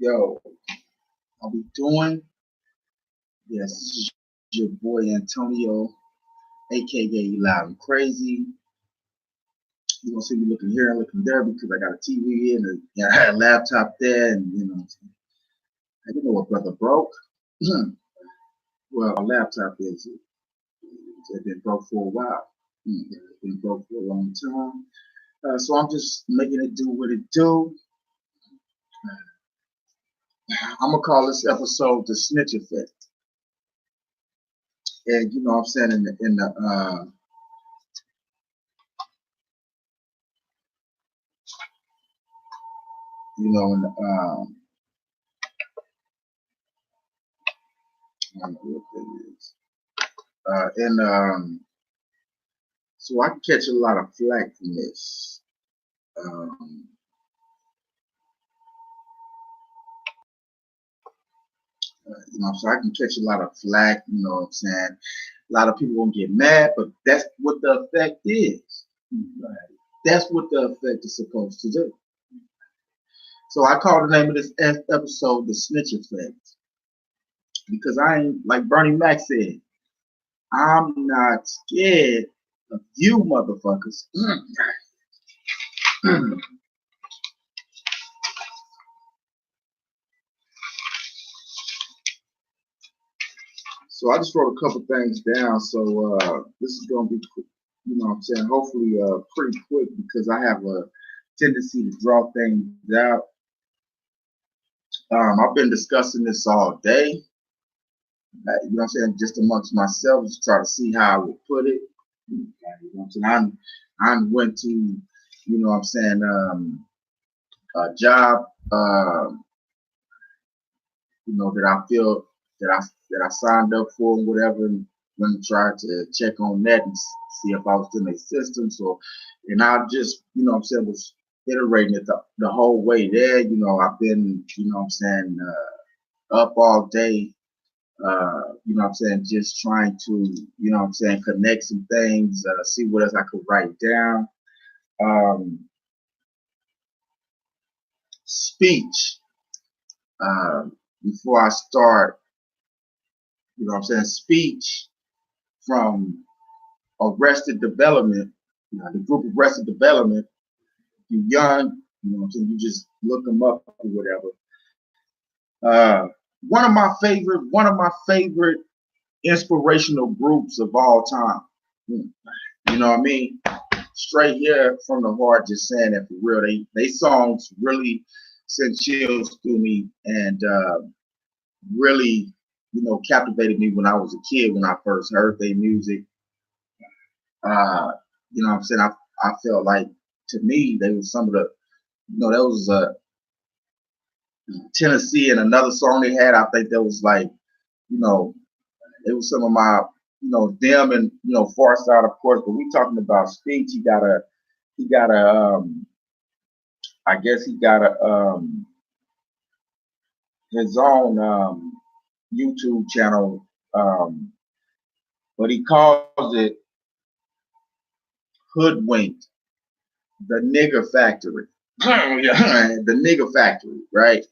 Yo, how we doing? Yes, this is your boy Antonio, aka Loud and Crazy. You gonna see me looking here and looking there because I got a TV and I had a laptop there, and I didn't know what brother broke. Well, my laptop is it's been broke for a while. It's been broke for a long time. So I'm just making it do what it do. I'm gonna call this episode the snitch effect. And you know what I'm saying in the I don't know what that is. And So I can catch a lot of flack from this. Um, so I can catch a lot of flack, you know what I'm saying? A lot of people won't get mad, but that's what the effect is. Right. That's what the effect is supposed to do. So I call the name of this episode the snitch effect. Because I ain't, like Bernie Mac said, I'm not scared of you motherfuckers. So I just wrote a couple things down. So this is going to be, you know what I'm saying, hopefully pretty quick because I have a tendency to draw things out. I've been discussing this all day, you know what I'm saying, just amongst myself to try to see how I would put it. You know what I'm saying? I went to, you know what I'm saying, a job, that I feel that I signed up for and whatever, and when I tried to check on that and see if I was in a system. So, and I just, you know what I'm saying, was iterating it the whole way there. I've been, you know what I'm saying, up all day, you know what I'm saying, just trying to, you know what I'm saying, connect some things, see what else I could write down. Speech. Before I start, you know what I'm saying, speech from Arrested Development, the group Arrested Development. You're young, you know what I'm saying, you just look them up or whatever. One of my favorite inspirational groups of all time. You know what I mean? Straight here from the heart, just saying that for real. They songs really sent chills through me and really, captivated me when I was a kid when I first heard their music. You know what I'm saying? I felt like, to me, they were some of the, that was Tennessee, and another song they had, I think that was like, it was some of my, them and, Far Side, of course, but we talking about speech. I guess he got his own YouTube channel, but he calls it Hoodwinked, the Nigger Factory. The Nigger Factory, right?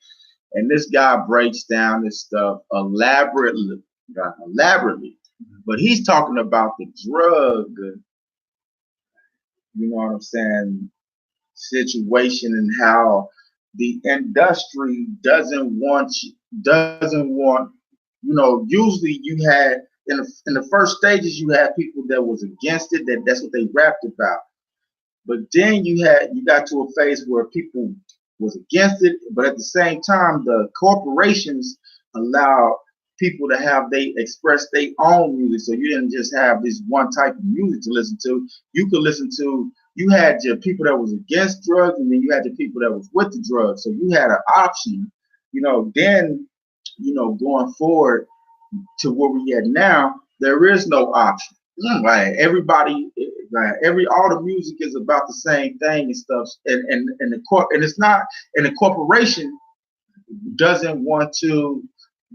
And this guy breaks down this stuff elaborately, but he's talking about the drug, you know what I'm saying, situation, and how the industry doesn't want, usually you had in the first stages, you had people that was against it, that's what they rapped about. But then you got to a phase where people was against it, but at the same time, the corporations allowed people to express their own music. So you didn't just have this one type of music to listen to. You had your people that was against drugs, and then you had the people that was with the drugs. So you had an option, then, going forward to where we at now, there is no option. Right. Everybody, all the music is about the same thing and stuff. And it's not, and the corporation doesn't want to,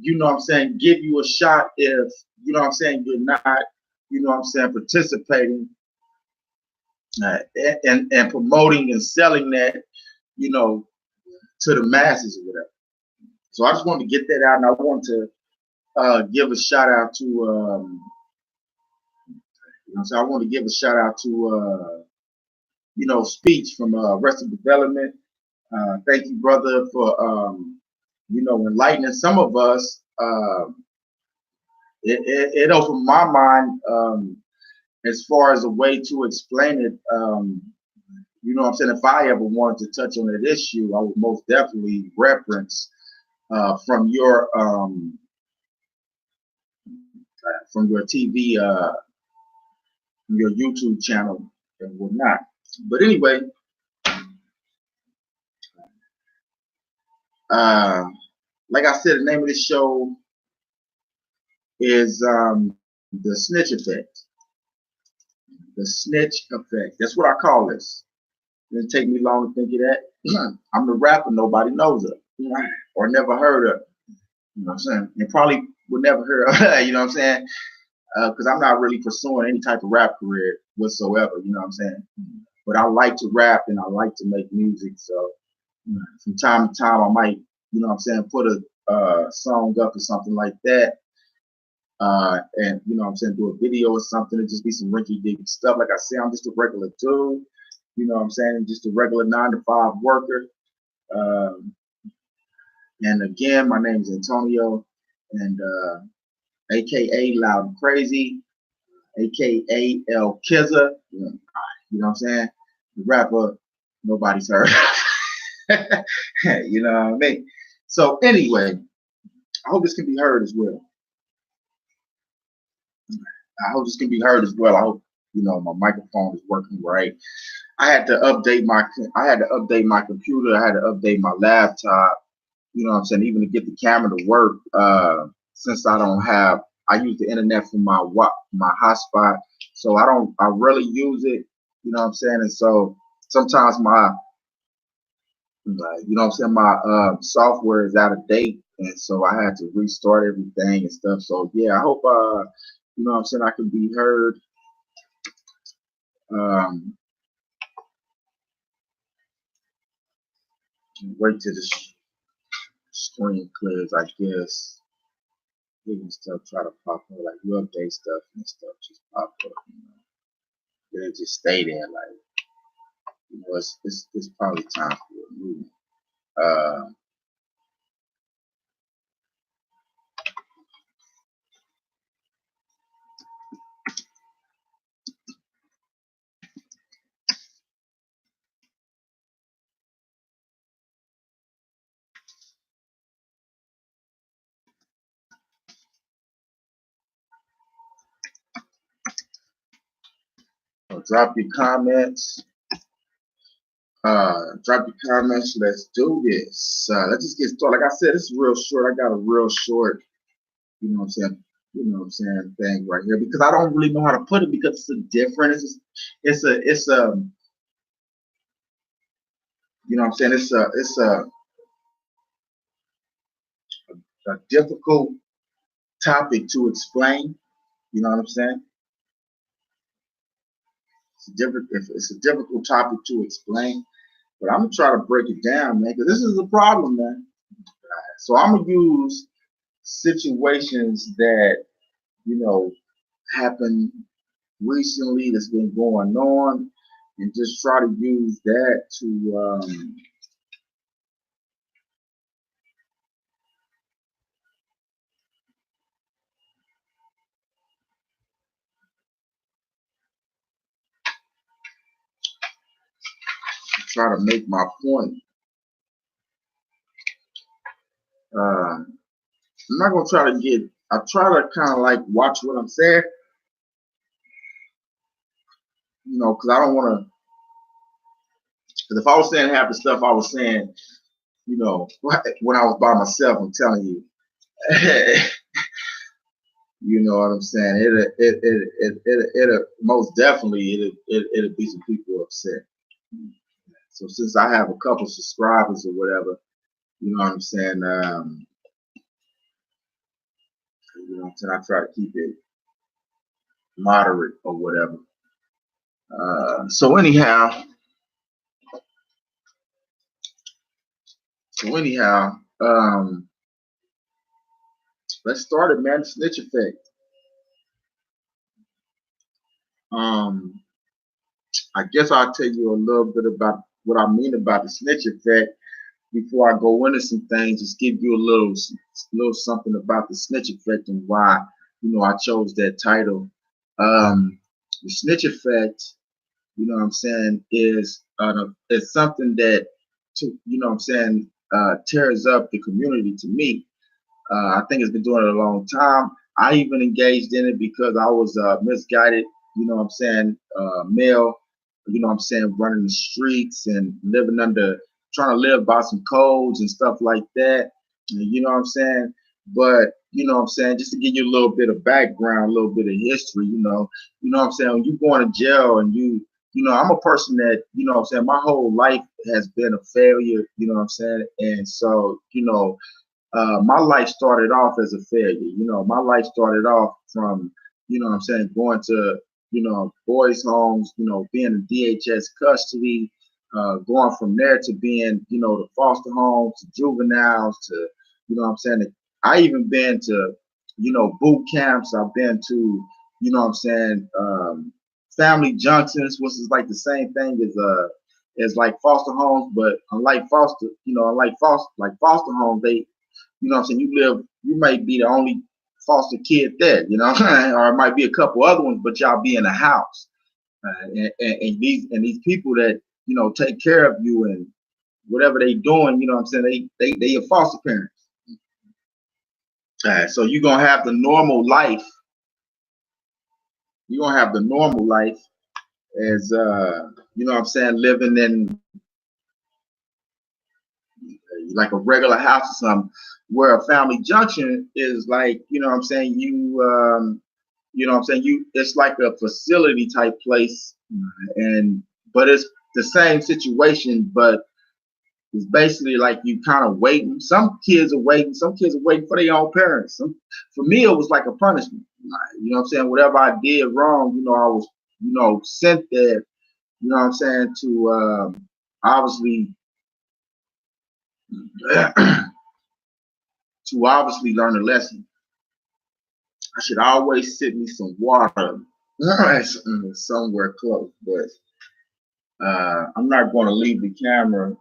give you a shot if, you're not, participating and promoting and selling that, to the masses or whatever. So I just wanted to get that out, and I want to give a shout out to, so I want to give a shout out to, Speech from Arrested Development. Thank you, brother, for enlightening some of us. It opened my mind as far as a way to explain it. What I'm saying? If I ever wanted to touch on that issue, I would most definitely reference from your TV, your YouTube channel and whatnot. But anyway, like I said, the name of this show is the Snitch Effect. The Snitch Effect. That's what I call this. It didn't take me long to think of that. I'm the rapper nobody knows of, or never heard of. You know what I'm saying? And probably would never hear of. You know what I'm saying? Because I'm not really pursuing any type of rap career whatsoever. You know what I'm saying? But I like to rap and I like to make music. So from time to time, I might, put a song up or something like that. And do a video or something. It just be some rinky dinky stuff. Like I say, I'm just a regular dude. You know what I'm saying? Just a regular 9-to-5 worker. And again, my name is Antonio, and AKA Loud and Crazy, AKA El Kizza. You know what I'm saying? The rapper nobody's heard. You know what I mean? So anyway, I hope this can be heard as well. I hope my microphone is working right. I had to update my computer. I had to update my laptop. You know what I'm saying? Even to get the camera to work. Since I use the internet for my hotspot, so I rarely use it. You know what I'm saying? And so sometimes my my software is out of date, and so I had to restart everything and stuff. So yeah, I hope I can be heard. Wait till the screen clears, I guess. Even stuff try to pop up, like you update stuff and stuff just pop up. They just stay there, like it's probably time for a movie. Drop your comments. Let's do this. Let's just get started. Like I said, it's real short. I got a real short, thing right here because I don't really know how to put it because it's a different. It's a a difficult topic to explain. You know what I'm saying? It's a difficult topic to explain, but I'm gonna try to break it down, man, because this is a problem, man. So I'm gonna use situations that happen recently that's been going on, and just try to use that to try to make my point. I'm not gonna try to get. I try to kind of like watch what I'm saying, because I don't want to. Because if I was saying half the stuff I was saying, when I was by myself, I'm telling you, you know what I'm saying. It most definitely it'll be some people upset. So since I have a couple subscribers or whatever, you know what I'm saying. I try to keep it moderate or whatever. So anyhow, Let's start it, man. The snitch effect. Um, I guess I'll tell you a little bit about what I mean about the snitch effect before I go into some things. Just give you a little something about the snitch effect and why I chose that title. The snitch effect, what I'm saying, is something that tears up the community to me. I think it's been doing it a long time. I even engaged in it because I was misguided, male, running the streets and trying to live by some codes and stuff like that. You know what I'm saying? But, just to give you a little bit of background, a little bit of history, when you go to jail and I'm a person that, my whole life has been a failure, And so, my life started off as a failure. My life started off from, going to, boys' homes, being in DHS custody, going from there to being, the foster homes, to juveniles, to, I even been to, boot camps. I've been to, family junctions, which is like the same thing as like foster homes, but unlike foster homes, they you might be the only foster kid there, or it might be a couple other ones, but y'all be in a house. And these people that, take care of you and whatever they doing, they your foster parents. So you're gonna have the normal life. You're gonna have the normal life as living in like a regular house or something, where a family junction is like, it's like a facility type place, but it's the same situation, but it's basically like you kind of waiting. Some kids are waiting for their own parents. For me, it was like a punishment. Whatever I did wrong, I was, sent there, to obviously to obviously learn a lesson. I should always sip me some water somewhere close, but I'm not going to leave the camera.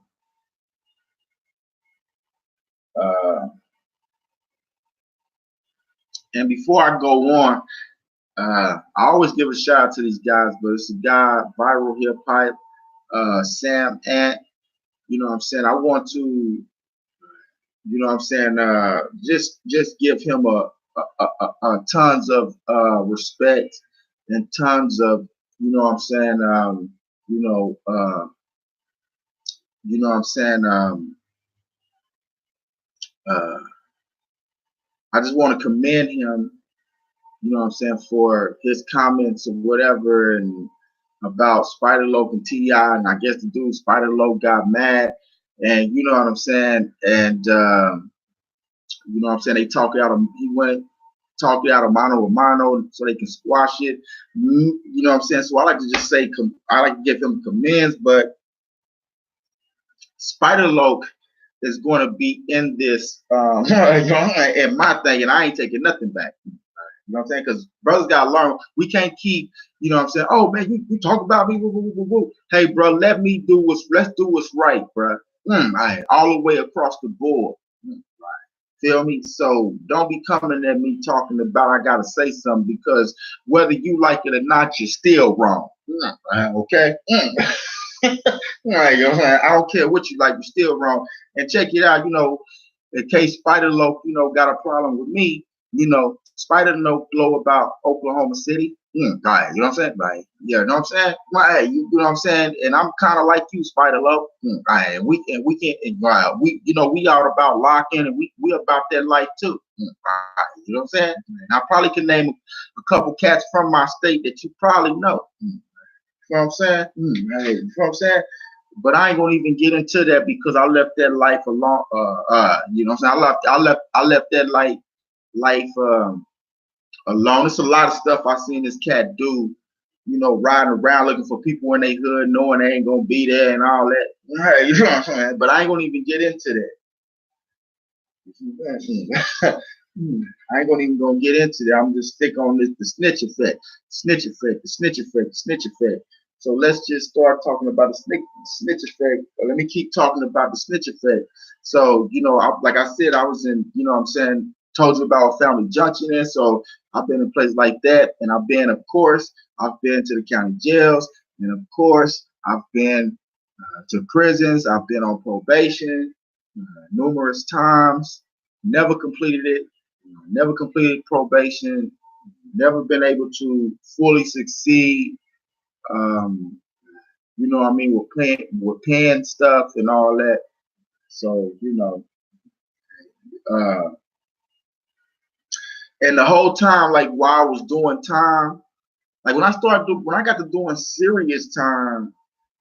And before I go on, I always give a shout out to these guys, but it's a guy, Viral Hip Hop, Sam Ant. I want to, just give him a tons of respect and tons of, you know what I'm saying, you know, uh, you know what I'm saying, uh, I just want to commend him, for his comments or whatever, and about Spider Loc and T.I., and I guess the dude Spider Loc got mad, and you know what I'm saying, and they he went talked out of mano a mano so they can squash it. So I like to just say, I like to give him commends, but Spider Loc is going to be in this, in my thing, and I ain't taking nothing back. You know what I'm saying? Because brothers got to learn. We can't keep, oh man, you talk about me. Woo, woo, woo, woo. Hey, bro, let's do what's right, bro. All the way across the board. Feel me? So don't be coming at me talking about I gotta say something, because whether you like it or not, you're still wrong. Okay? I don't care what you like, you're still wrong. And check it out, in case Spider Loc, got a problem with me, Spider no blow about Oklahoma City. Right, you know what I'm saying? Right. Yeah, you know what I'm saying? Right, you know what I'm saying? And I'm kind of like you, Spider Loc. Right, and we can't, we all about locking, and we about that life too. Right, you know what I'm saying? And I probably can name a couple cats from my state that you probably know. You know what I'm saying? Hey, you know what I'm saying? But I ain't gonna even get into that because I left that life alone. You know what I'm saying? I left that life alone. It's a lot of stuff I seen this cat do, riding around looking for people in their hood, knowing they ain't gonna be there and all that. Hey, you know what I'm saying? But I ain't gonna even get into that. I ain't gonna even gonna get into that. I'm just stick on this the snitch effect, snitch effect, the snitch effect, the snitch effect. So let's just start talking about the snitch effect. Let me keep talking about the snitch effect. So like I said, I was in, what I'm saying, told you about Family Junction, and so I've been in places like that, and of course, I've been to the county jails, and of course, I've been to prisons. I've been on probation numerous times. Never completed it. Never completed probation. Never been able to fully succeed. Um, what I mean, with paying stuff and all that. So uh, and the whole time, like while I was doing time, like when I got to doing serious time,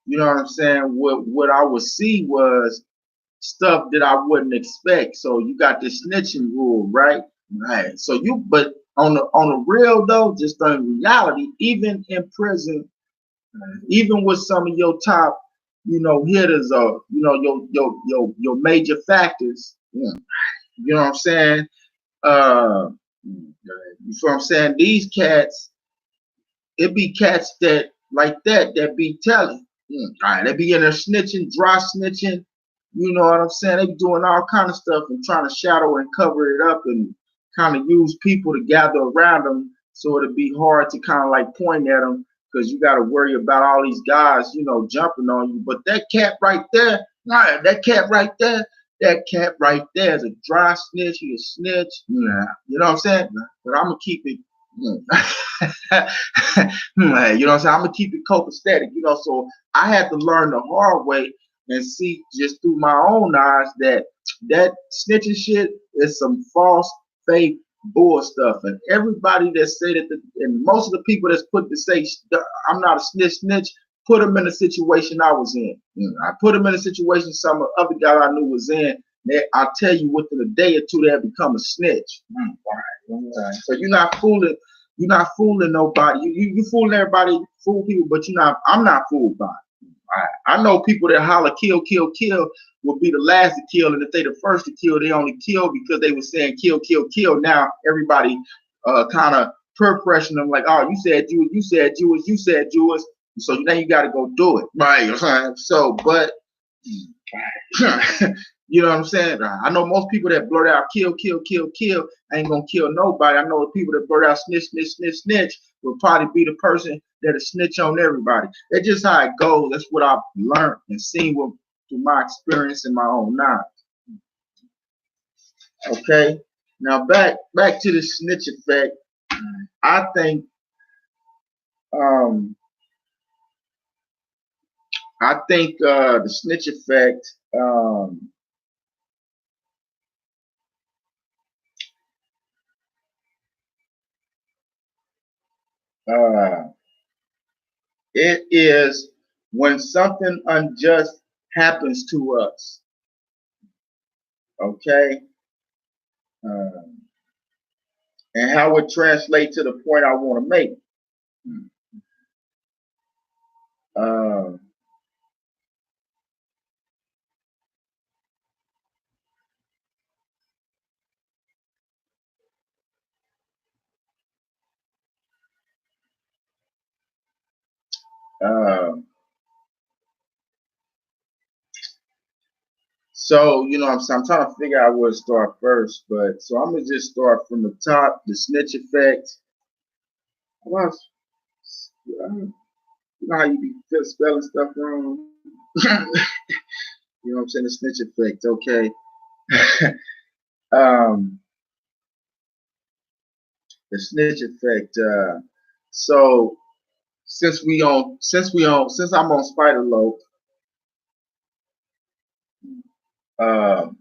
you know what I'm saying. What I would see was stuff that I wouldn't expect. So you got this snitching rule, right? Right. So but on the real though, just on reality, even in prison, even with some of your top, hitters or your major factors, you know what I'm saying? You know what I'm saying? These cats, it be cats that be telling. All right, they be in there snitching, dry snitching. You know what I'm saying? They be doing all kind of stuff and trying to shadow and cover it up and kind of use people to gather around them, so it'd be hard to kind of like point at them because you got to worry about all these guys, jumping on you. But that cat right there, nah, that cat right there is a dry snitch. He a snitch. Yeah, you know what I'm saying? But I'm gonna keep it. You know what I'm saying? I'm gonna keep it copacetic, so I had to learn the hard way and see just through my own eyes that snitching shit is some false, fake bull stuff. And everybody that say that, and most of the people that's put to say I'm not a snitch, put them in the situation I was in. I put them in a situation some other guy I knew was in. I'll tell you, within a day or two, they have become a snitch. All right. So you're not fooling. You're not fooling nobody. You fooling everybody, fool people, but I'm not fooled by it. Right. I know people that holler kill, kill, kill will be the last to kill, and if they the first to kill, they only kill because they were saying kill, kill, kill. Now everybody kind of peer pressuring them like, oh, you said Jewish, you said Jewish, you said Jewish, so now you got to go do it, right? So, but you know what I'm saying? I know most people that blurt out kill, kill, kill, kill ain't gonna kill nobody. I know the people that blurt out snitch, snitch, snitch, snitch will probably be the person that'll snitch on everybody. That's just how it goes. That's what I've learned and seen through my experience in my own knowledge. Okay. Now back to the snitch effect. I think um the snitch effect uh it is when something unjust happens to us. Okay. Um, and how it translates to the point I want to make. Uh, uh, so I'm trying to figure out where to start first, but so I'm gonna just start from the top. The snitch effect. Well, you know how you be spelling stuff wrong. You know what I'm saying? The snitch effect. Okay. um, the snitch effect. So since I'm on Spider Loaf, um,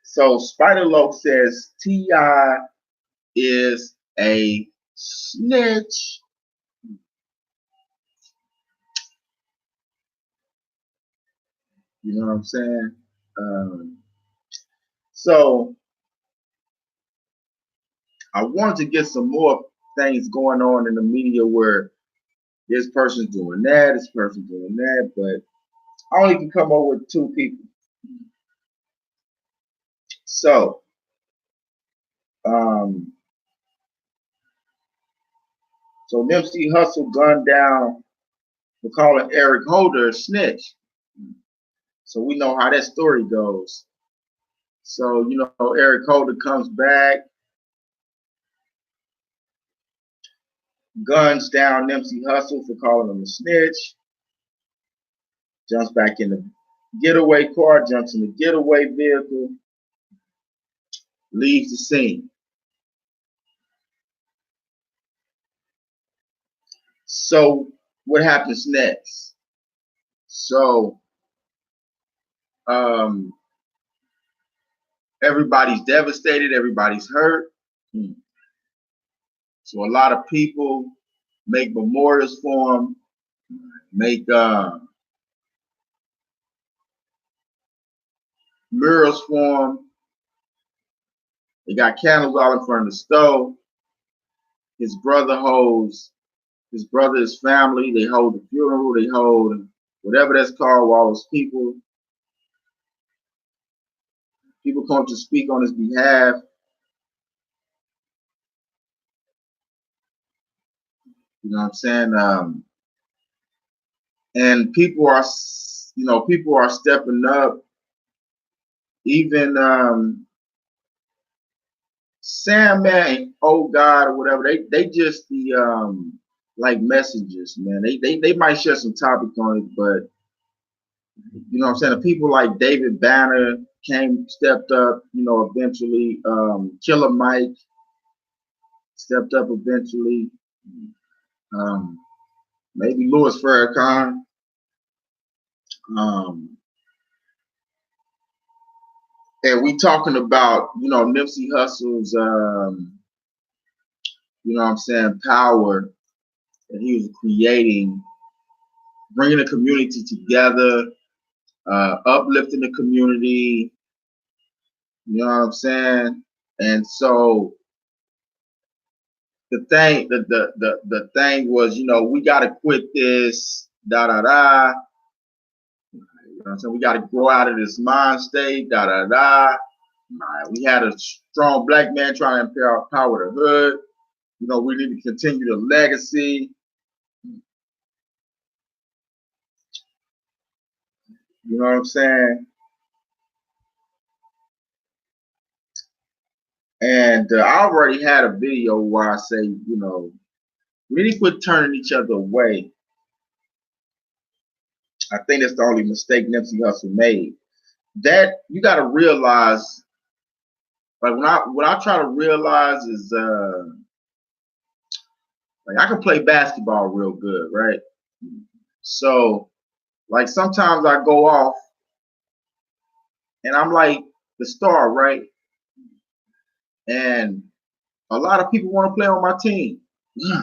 so Spider Loaf says T.I. is a snitch. You know what I'm saying? Um, so I wanted to get some more things going on in the media where this person's doing that, this person's doing that, but I only can come up with two people. So, um, so Nipsey Hussle gunned down for calling Eric Holder a snitch. So we know how that story goes. So, Eric Holder comes back, guns down Nipsey Hussle for calling him a snitch, jumps back in the getaway car, jumps in the getaway vehicle, leaves the scene. So what happens next? So everybody's devastated, everybody's hurt. So a lot of people make memorials for him, make murals for him. They got candles all in front of the stove. His brother, his family, they hold the funeral, they hold whatever that's called, with all those people. People come to speak on his behalf. You know what I'm saying? And people are stepping up. Even Sandman, oh God, or whatever. They just the like messengers, man. They might share some topic on it, but you know what I'm saying? The people like David Banner stepped up, eventually. Killer Mike stepped up eventually. Maybe Louis Farrakhan. And we talking about, Nipsey Hussle's, power that he was creating, bringing the community together, uplifting the community. You know what I'm saying? And so the thing was, we got to quit this, da da da. You know what I'm saying? We got to grow out of this mind state, da da da. We had a strong black man trying to empower the hood. We need to continue the legacy. You know what I'm saying? And I already had a video where I say, we need to quit turning each other away. I think that's the only mistake Nipsey Hussle made. That you got to realize, like what I try to realize is, like I can play basketball real good, right? So, like sometimes I go off, and I'm like the star, right? And a lot of people want to play on my team.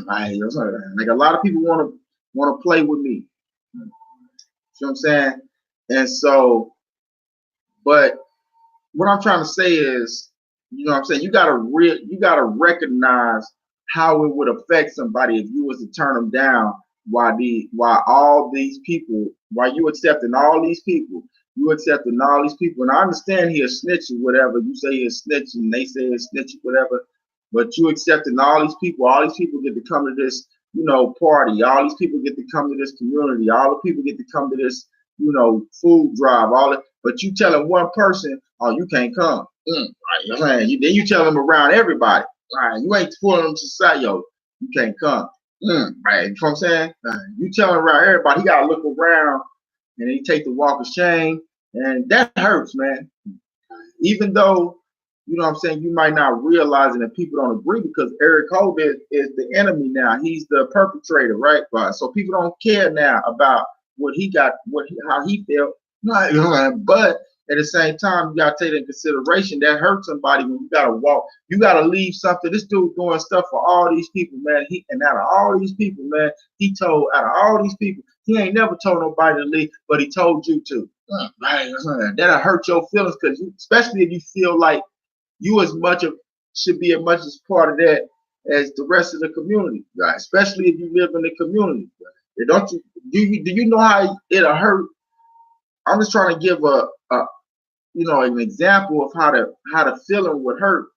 Like a lot of people want to play with me. You know what I'm saying? And so, but what I'm trying to say is, you gotta recognize how it would affect somebody if you was to turn them down. While all these people, while you accepting all these people, and I understand he a snitch or whatever. You say he a snitch, and they say he a snitch or whatever. But you accepting all these people. All these people get to come to this, party. All these people get to come to this community. All the people get to come to this, food drive. All that. But you telling one person, oh, you can't come. Right, then you tell them around everybody. Right, you ain't pulling them to side, yo. You can't come. Right, you know what I'm saying? You telling around everybody, he gotta look around and he take the walk of shame, and that hurts, man. Even though, you might not realize it and people don't agree because Eric Holder is the enemy now. He's the perpetrator, right? So people don't care now about what he got, how he felt. But at the same time, you gotta take it in consideration that hurts somebody when you gotta walk. You gotta leave something. This dude doing stuff for all these people, man. And out of all these people, man, out of all these people, he ain't never told nobody to leave, but he told you to. Right? That'll hurt your feelings because especially if you feel like you should be as much as part of that as the rest of the community, right? Especially if you live in the community. Right? Don't you do you know how it'll hurt? I'm just trying to give a an example of how the feeling would hurt.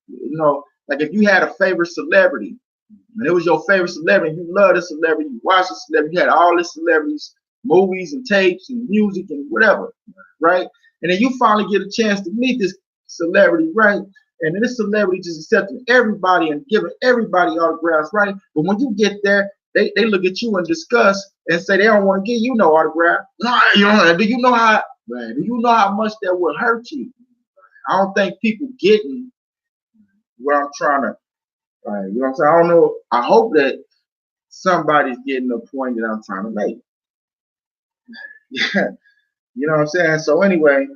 Like if you had a favorite celebrity, and it was your favorite celebrity, you love the celebrity, you watch the celebrity, you had all the celebrities, movies and tapes and music and whatever, right? And then you finally get a chance to meet this celebrity, right? And then this celebrity just accepting everybody and giving everybody autographs, right? But when you get there, they look at you in disgust and say they don't want to give you no autograph. Do you know how? Man, do you know how much that would hurt you? I don't think people getting what I'm trying to. You know what I'm saying? I don't know. I hope that somebody's getting the point that I'm trying to make. Yeah, you know what I'm saying? So anyway,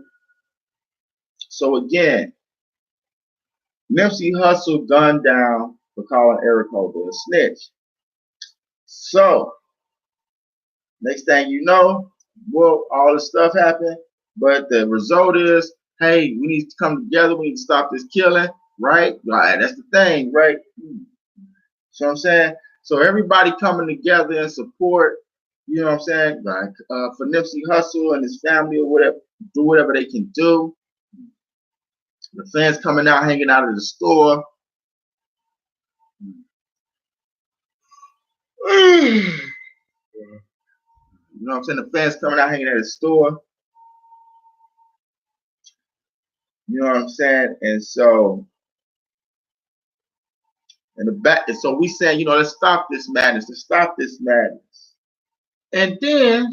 so again, Nipsey Hussle gunned down for calling Eric Holder a snitch. So next thing you know, well, all this stuff happened, but the result is, hey, we need to come together. We need to stop this killing, right? Right. That's the thing, right? So I'm saying, so everybody coming together and support, you know what I'm saying, like for Nipsey Hussle and his family or whatever, do whatever they can do. The fans coming out, hanging out of the store. You know what I'm saying? The fans coming out, hanging at the store. You know what I'm saying? And so, in the back, and so we saying, let's stop this madness. Let's stop this madness. And then,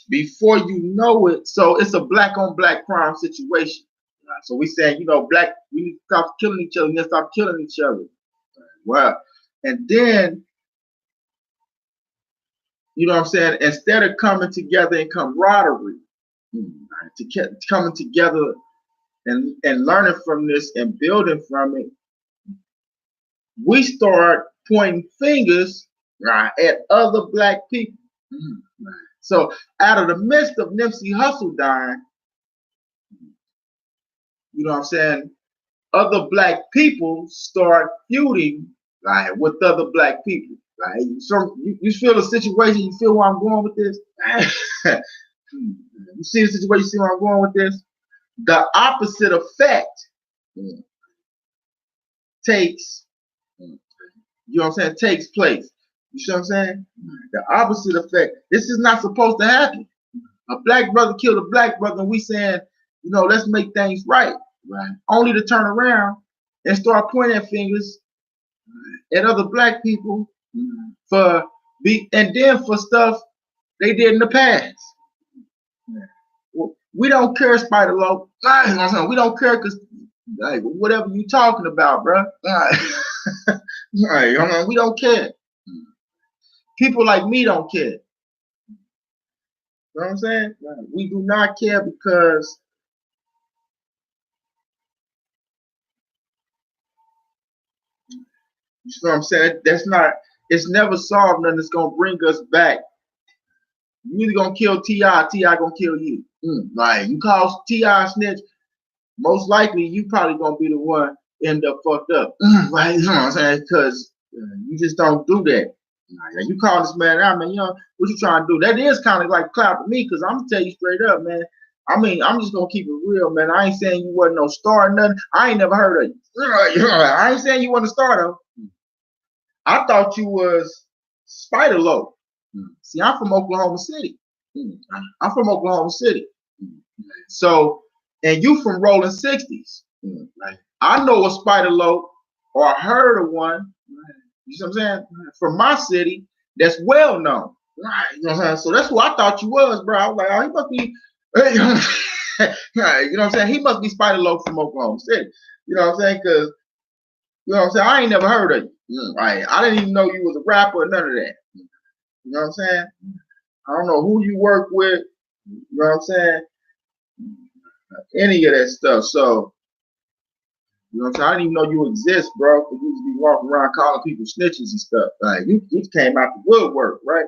before you know it, so it's a black on black crime situation. So we saying, black, we need to stop killing each other. We need to stop killing each other. Well, and then, you know what I'm saying? Instead of coming together in camaraderie, coming together and learning from this and building from it, we start pointing fingers at other black people. So out of the midst of Nipsey Hussle dying, you know what I'm saying, other black people start feuding with other black people. So you feel the situation, you feel where I'm going with this? You see the situation, you see where I'm going with this? The opposite effect takes, takes place. You see what I'm saying? The opposite effect. This is not supposed to happen. A black brother killed a black brother, and we saying, let's make things right. Only to turn around and start pointing fingers at other black people and then for stuff they did in the past. We don't care, Spider Low. We don't care because whatever you talking about, bro. We don't care. People like me don't care. You know what I'm saying? We do not care because you know what I'm saying? It's never solved nothing that's gonna bring us back. You either gonna kill T.I., T.I. gonna kill you. You call T.I. snitch, most likely you probably gonna be the one end up fucked up. Right? You know what I'm saying? Because you just don't do that. You call this man out, man, what you trying to do? That is kind of like clout to me, because I'm gonna tell you straight up, man. I mean, I'm just gonna keep it real, man. I ain't saying you wasn't no star or nothing. I ain't never heard of you. I ain't saying you wasn't a star though. I thought you was Spider Low. See, I'm from Oklahoma City. I'm from Oklahoma City. So, and you from Rolling 60s. I know a Spider Low, or I heard of one. You know what I'm saying? From my city, that's well known. You know what I'm saying? So that's who I thought you was, bro. I was like, oh, he must be, you know what I'm saying? He must be Spider Low from Oklahoma City. You know what I'm saying? Because, you know what I'm saying? I ain't never heard of you. I didn't even know you was a rapper or none of that. You know what I'm saying? I don't know who you work with. You know what I'm saying? Any of that stuff. So, you know what I'm saying? I didn't even know you exist, bro. For you to be walking around calling people snitches and stuff. You came out the woodwork, right?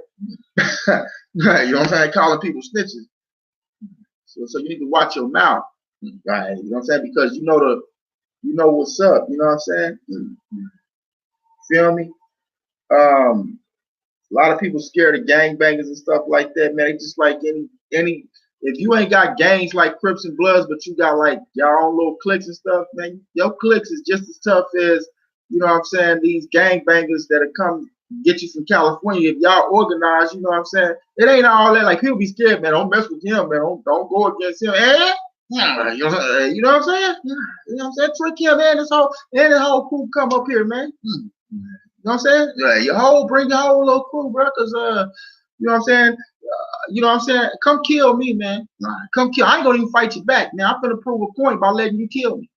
Right, you know what I'm saying? Calling people snitches. So you need to watch your mouth. Right. You know what I'm saying? Because you know what's up. You know what I'm saying? Feel me? A lot of people scared of gangbangers and stuff like that, man. They just like any if you ain't got gangs like Crips and Bloods, but you got like your own little cliques and stuff, man, your cliques is just as tough as, you know what I'm saying, these gang bangers that have come get you from California. If y'all organize, you know what I'm saying, it ain't all that. Like, people be scared, man. Don't mess with him, man. Don't go against him. Yeah, you know what I'm saying? You know what I'm saying? Trick him, man. This whole crew come up here, man. You know what I'm saying? Yeah, bring your whole little crew, bro, because you know what I'm saying? You know what I'm saying? Come kill me, man. Come kill. I ain't gonna even fight you back. Now I'm finna prove a point by letting you kill me.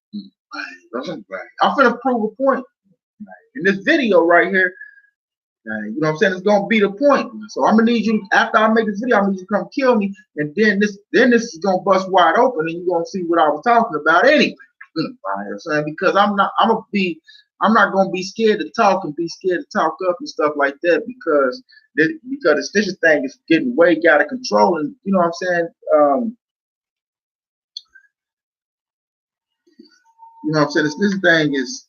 I'm finna prove a point. In this video right here, you know what I'm saying? It's gonna be the point. So I'm gonna need you, after I make this video, I need you to come kill me, and then this is gonna bust wide open, and you're gonna see what I was talking about anyway. You know what I'm saying? Because I'm not gonna be scared to talk and be scared to talk up and stuff like that, because the snitching thing is getting way out of control, and you know what I'm saying? You know what I'm saying? This thing is,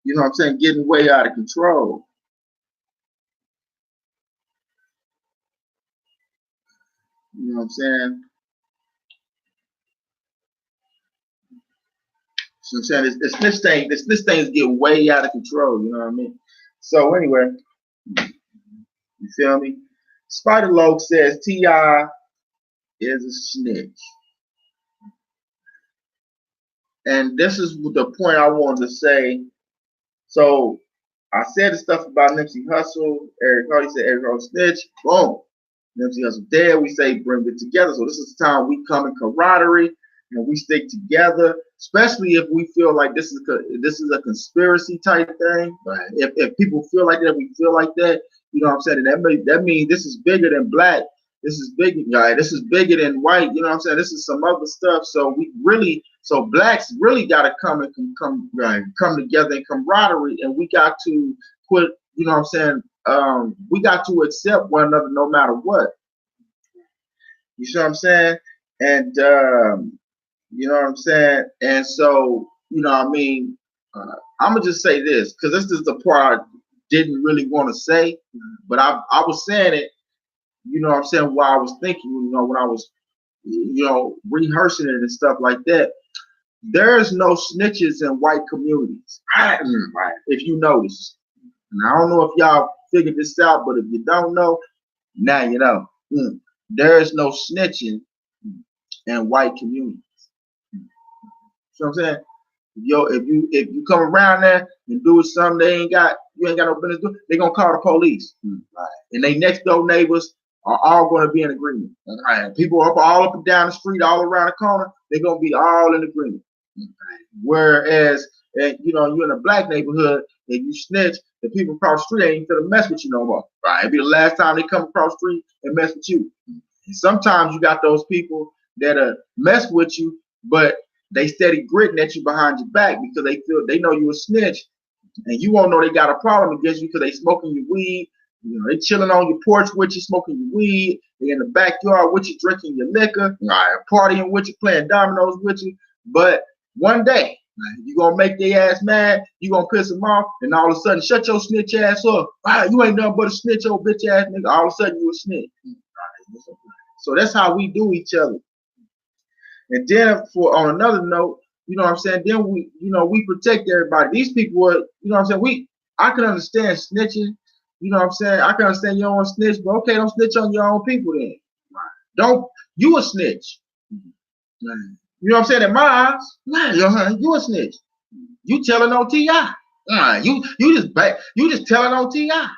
you know what I'm saying, getting way out of control. You know what I'm saying? So I'm saying this thing is getting way out of control. You know what I mean? So anyway, you feel me? Spider Loke says T.I. is a snitch, and this is the point I wanted to say. So I said the stuff about Nipsey Hussle. Eric Hardy said Eric Hardy snitch. Boom. Nipsey Hussle dead. We say bring it together. So this is the time we come in camaraderie and we stick together, especially if we feel like this is a conspiracy type thing. Right. If people feel like that, we feel like that. You know what I'm saying? And that means this is bigger than black. This is bigger, guy. This is bigger than white. You know what I'm saying? This is some other stuff. So blacks really got to come together in camaraderie, and we got to put, you know what I'm saying? We got to accept one another no matter what. You see what I'm saying? And you know what I'm saying? And so, you know what I mean? I'm gonna just say this, because this is the part I didn't really want to say, but I was saying it, you know what I'm saying, while I was thinking, you know, when I was, you know, rehearsing it and stuff like that. There's no snitches in white communities, if you notice. And I don't know if y'all figured this out, but if you don't know, now you know. There is no snitching in white communities. You know what I'm saying? If you come around there and do something you ain't got no business doing, they're gonna call the police. And they next door neighbors are all gonna be in agreement. People all up and down the street, all around the corner, they're gonna be all in agreement. Whereas, you know, you're in a black neighborhood and you snitch, the people across the street ain't gonna mess with you no more. It'll be the last time they come across the street and mess with you. And sometimes you got those people that mess with you, but they steady gritting at you behind your back because they know you a snitch, and you won't know they got a problem against you because they smoking your weed. You know, they chilling on your porch with you, smoking your weed. They in the backyard with you, drinking your liquor, partying with you, playing dominoes with you. But one day, you gonna make their ass mad, you gonna piss them off, and all of a sudden, shut your snitch ass up. You ain't nothing but a snitch, old bitch ass nigga. All of a sudden, you a snitch. So that's how we do each other. And then on another note, you know what I'm saying, then we protect everybody. These people are, you know what I'm saying, I can understand snitching, you know what I'm saying, I can understand you don't want to snitch, but okay, don't snitch on your own people then. Don't, you a snitch. You know what I'm saying, in my eyes, you a snitch. You telling on T.I. You just telling on T.I.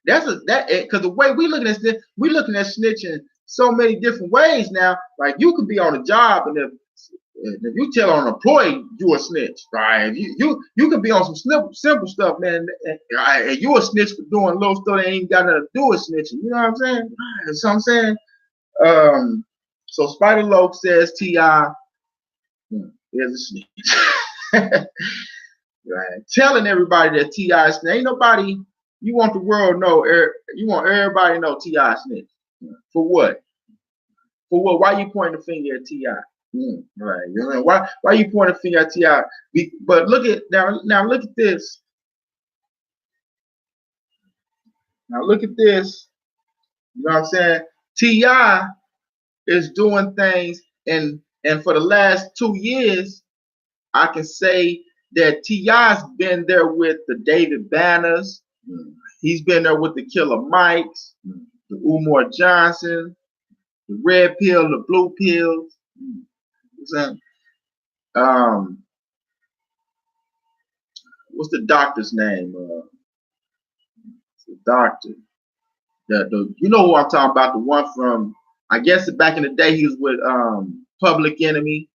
Because the way we looking at this, we looking at snitching so many different ways now. Like, you could be on a job, and if you tell on an employee, you a snitch, right? You could be on some simple stuff, man, and you a snitch for doing little stuff that ain't got nothing to do with snitching. You know what I'm saying? So I'm saying, so Spider Loke says T.I. is a snitch. Right. Telling everybody that T.I. snitch. Ain't nobody. You want the world to know. You want everybody to know T.I. snitch. For what? For what? Why you pointing the finger at T.I.? Right. You know, why you pointing the finger at T.I.? But look at now. Look at this. Now look at this. You know what I'm saying? T.I. is doing things, and for the last 2 years, I can say that T.I.'s been there with the David Banners. He's been there with the Killer Mikes, the Umar Johnson, the red pill, the blue pills. Um, what's the doctor's name? The doctor. The you know who I'm talking about? The one from, I guess back in the day he was with Public Enemy,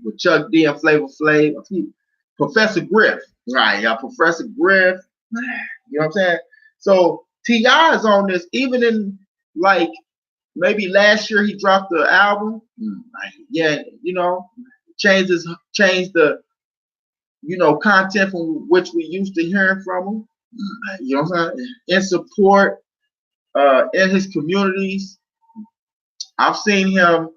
with Chuck D and Flavor Flav. Professor Griff, right? Yeah, Professor Griff. You know what I'm saying? So T.I. is on this, even in like maybe last year he dropped the album. Yeah, you know, changed the content from which we used to hearing from him. You know what I'm saying? In support, in his communities. I've seen him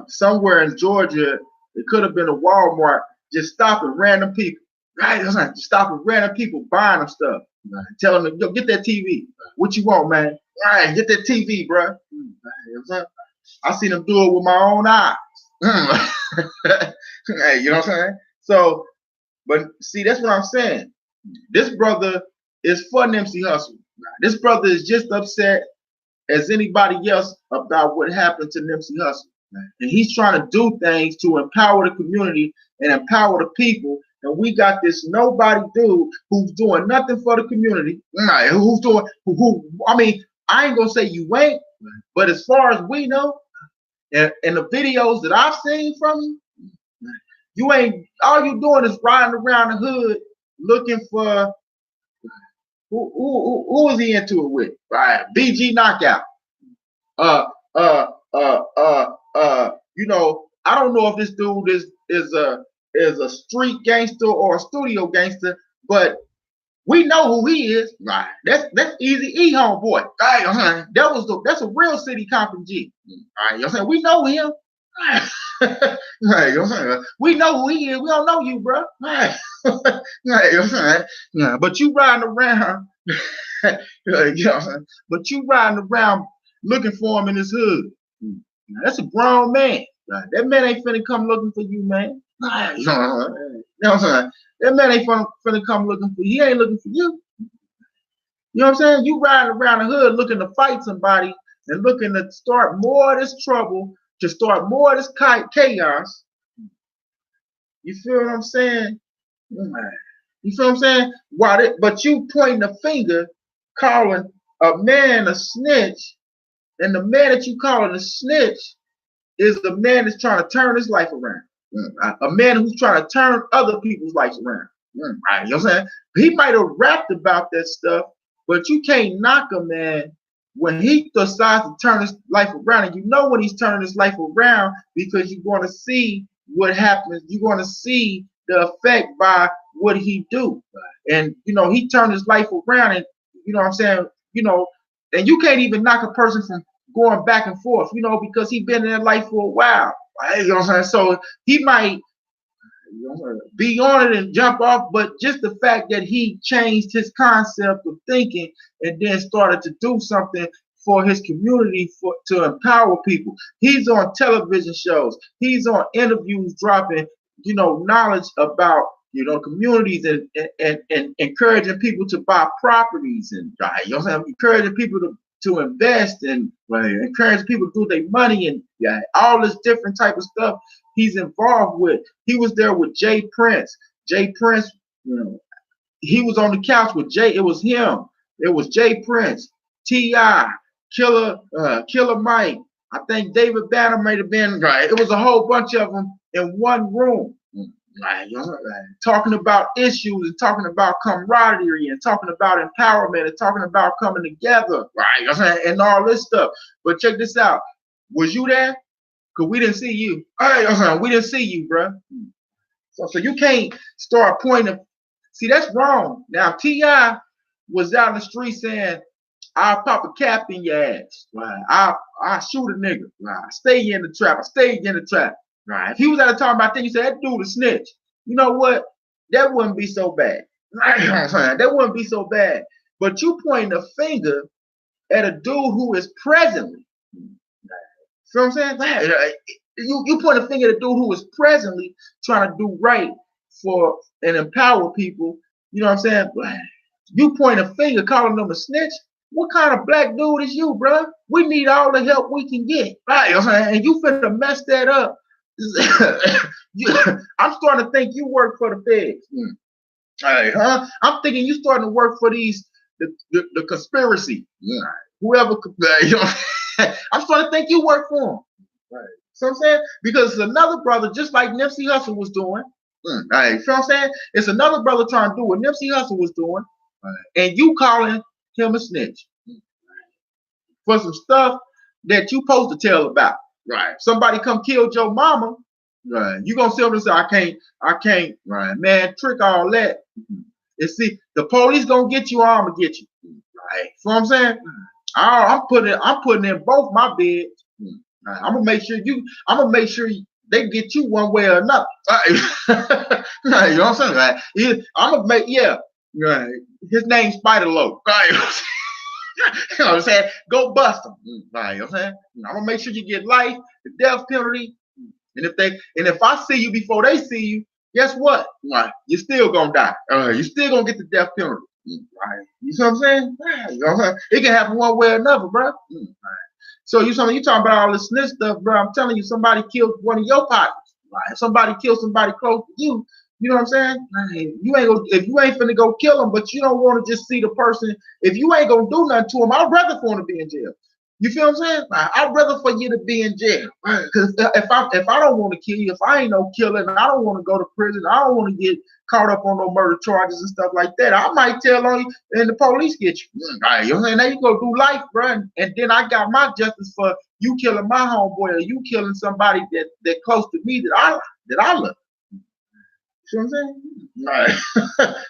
somewhere in Georgia. It could have been a Walmart, just stopping random people. Right? Just stopping random people buying them stuff. Right. Telling them, yo, get that TV. What you want, man? All right, get that TV, bro. I seen him do it with my own eyes. Hey, you know what I'm saying? So, but see, that's what I'm saying. This brother is for Nipsey Hussle. This brother is just upset as anybody else about what happened to Nipsey Hussle. And he's trying to do things to empower the community and empower the people. And we got this nobody dude who's doing nothing for the community. Who's doing, I mean, I ain't gonna say you ain't, but as far as we know, and the videos that I've seen from you, you ain't, all you doing is riding around the hood looking for, who is he into it with? Right, BG Knockout. You know, I don't know if this dude is a street gangster or a studio gangster, but we know who he is. Right. That's Easy E homeboy. Right. That's a real City Compton G. Right. You know what I'm saying? We know him. Right. You know what I'm saying? We know who he is. We don't know you, bro. Right. Right. You know what I'm saying? Yeah. But you riding around. You know what I'm saying? But you riding around looking for him in his hood. Now, that's a grown man. Right. That man ain't finna come looking for you, man. Right. You know what I'm saying? That man ain't finna come looking for you. He ain't looking for you. You know what I'm saying? You riding around the hood looking to fight somebody and looking to start more of this trouble, to start more of this chaos. You feel what I'm saying? You feel what I'm saying? But you pointing a finger, calling a man a snitch, and the man that you calling a snitch is the man that's trying to turn his life around. A man who's trying to turn other people's lives around. Right, you know what I'm saying? He might have rapped about that stuff, but you can't knock a man when he decides to turn his life around. And you know when he's turning his life around because you're going to see what happens. You're going to see the effect by what he do. And, you know, he turned his life around and, you know what I'm saying, you know, and you can't even knock a person from going back and forth, you know, because he's been in that life for a while. Right? You know what I'm saying? So he might be on it and jump off, but just the fact that he changed his concept of thinking and then started to do something for his community to empower people. He's on television shows. He's on interviews dropping, you know, knowledge about, you know, communities and encouraging people to buy properties and, you know what I'm saying, encouraging people to invest and encourage people to do their money and all this different type of stuff he's involved with. He was there with Jay Prince. Jay Prince, you know, he was on the couch with Jay. It was him. It was Jay Prince, T.I., Killer Mike. I think David Banner might have been, right. It was a whole bunch of them in one room. Right, talking about issues and talking about camaraderie and talking about empowerment and talking about coming together, right? And all this stuff. But check this out. Was you there? Because we didn't see you. We didn't see you, bro. So you can't start pointing. See, that's wrong. Now, T.I. was out in the street saying, I'll pop a cap in your ass. Right? I'll shoot a nigga. Right? I stay in the trap. I stay in the trap. Right. If he was at a time about that, you said that dude a snitch. You know what? That wouldn't be so bad. Right. That wouldn't be so bad. But you pointing a finger at a dude who is presently. You know what I'm saying? You point a finger at a dude who is presently trying to do right for and empower people. You know what I'm saying? You point a finger calling them a snitch. What kind of black dude is you, bro? We need all the help we can get. Right? You know what I'm saying? And you finna mess that up. I'm starting to think you work for the feds. Hey, huh? I'm thinking you starting to work for the conspiracy. Whoever, you know, I'm starting to think you work for them. Right. So I'm saying, because it's another brother, just like Nipsey Hussle was doing. Right. You know what I'm saying? It's another brother trying to do what Nipsey Hussle was doing, and you calling him a snitch for some stuff that you supposed to tell about. Right. Somebody come kill your mama. Right. You gonna sit up and say, I can't. Right. Man, trick all that. And see, the police gonna get you, or I'm gonna get you. Right. So I'm saying, I'm putting in both my beds. Right. I'm gonna make sure they get you one way or another. Right. Right. You know what I'm saying? Right. I'm gonna make Right. His name's Spider Low. Right. You know what I'm saying? Go bust them. Right. You know what I'm saying? I'm gonna make sure you get life, the death penalty. And if I see you before they see you, guess what? Right, you're still gonna die. You're still gonna get the death penalty. Right. You see what I'm saying? Right. You know what I'm saying? It can happen one way or another, bro. Right. So you talking about all this snitch stuff, bro. I'm telling you, somebody killed one of your partners. Right. Somebody killed somebody close to you. You know what I'm saying? Right. If you ain't finna go kill them, but you don't want to just see the person. If you ain't gonna do nothing to them, I'd rather for them to be in jail. You feel what I'm saying? I'd rather for you to be in jail. Because if I don't want to kill you, if I ain't no killer, and I don't want to go to prison, I don't want to get caught up on no murder charges and stuff like that, I might tell on you and the police get you. Right, you know what I'm saying? Now you go do life, bro, and then I got my justice for you killing my homeboy or you killing somebody that close to me that I love. See what I'm saying? Right.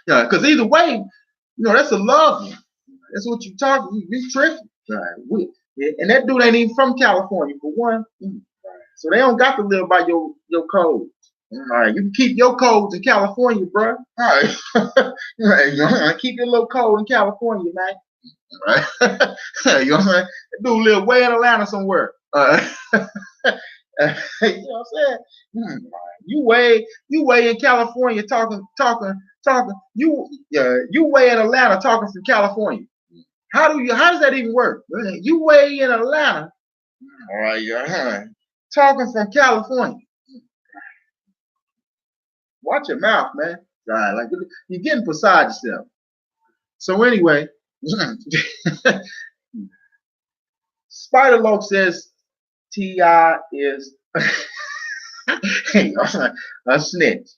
Yeah, because either way, that's a love one. That's what you talking. You tripping. Right. And that dude ain't even from California, for one. So they don't got to live by your codes. All right, you can keep your codes in California, bro. All right, right. Keep your little code in California, man. All right, you know what I'm saying? That dude live way in Atlanta somewhere. You know what I'm saying? You way in California talking. You way in Atlanta talking from California. How does that even work? You way in Atlanta, all right, talking from California. Watch your mouth, man. Right, like you're getting beside yourself. So anyway, Spider Loke says T.I. is a snitch.